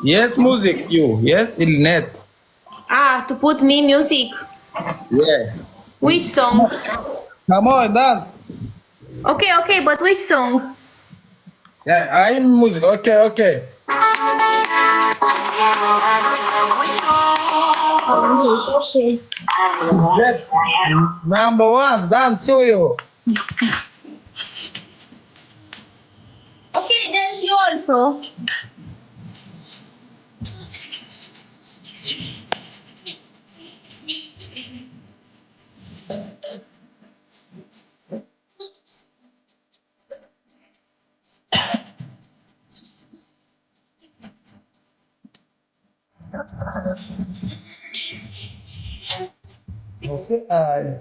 Yes, music. You. Yes, il net. Ah, to put me music. Yeah. Which song? Come on, dance. Okay, okay, but which song? Yeah, I'm music. Okay, okay. Okay. That number one, dance to you. Okay, then you also. Okay.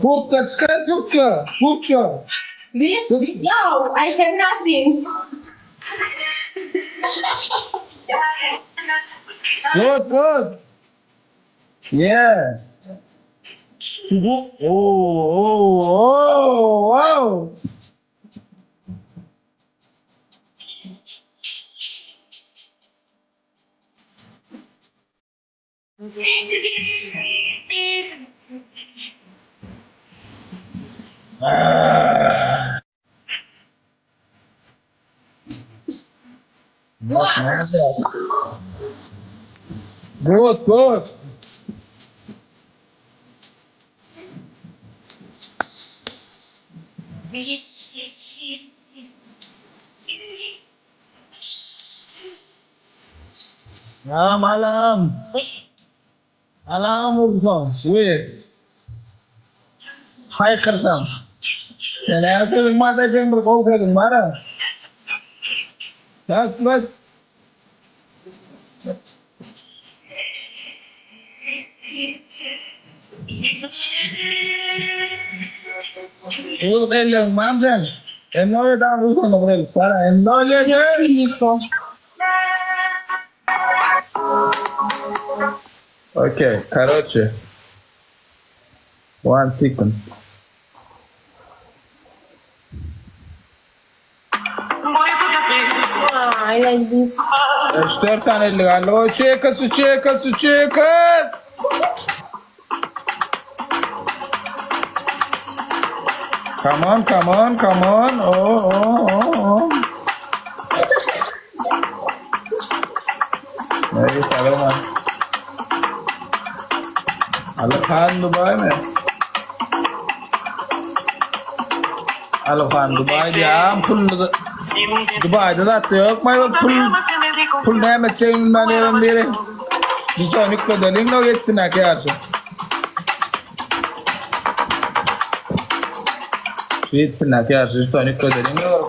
Kurtka çıkart kurtka. Kurtka. This? No, I have nothing. Good, good. Yeah. Oh, oh, oh, oh. Ah. Good, good. Ya malam. Alam olsun. Wait. Hay kırsam. Sen erkeğin maddesin bir kol kırdın bana. Bas. Yok ellerim mamzen. En öyle daha uzun olur. Para en öyle. Nico. Okay, короче. 1 second. Ah, I like this. 3-4 tane elli galiba. O çekas. Come on. Oh. Neyse tamam. Alakhan Dubai में. Alakhan Dubai ya full Dubai da zaten yok mu full ne meçeğin maniyerin biri. Biz de nükle dönün o geçsin ha karşı. Geçsin ha karşı. Biz de nükle dönün o.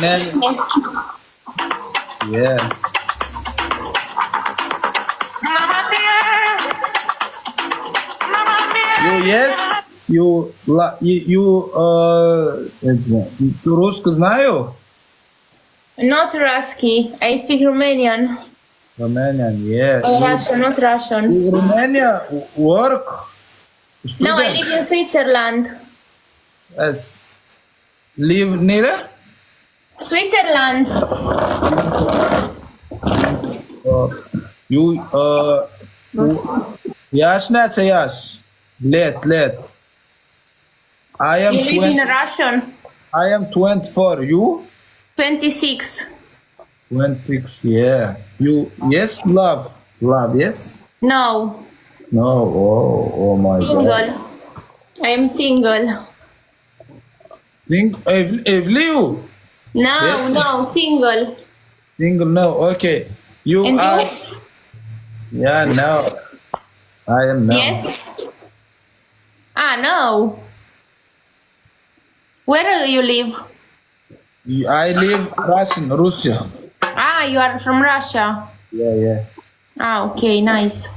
Ne? Yeah. Yes. Rusca znayu? Not Ruski. I speak Romanian. Romanian, yes. Russian, not Russian. Romania work? No, I Student? live in Switzerland. Yes. Live near? Switzerland. You yaş neçe yaş? Let. You live in Russian. I am 24. You? 26. 26. Yeah. You? Yes. Love. Yes. No. No. Oh my God. Single. I am single. Think evli you? No, Yes. no, single. Single. No. Okay. You And are. you? Yeah. No. I am no. Yes. Ah, no. Where do you live? I live Russia. Ah, you are from Russia. Yeah. Ah, okay, nice.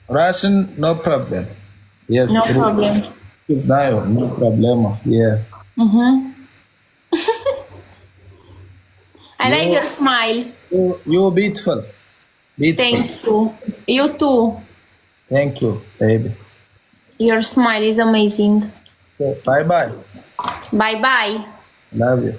Russian, no problem. Yes. No problem. Znayu, no problem. Yeah. Mm-hmm. I like your smile. You beautiful. Beautiful. Thank you. You too. Thank you, baby. Your smile is amazing. Bye bye. Bye bye. Love you.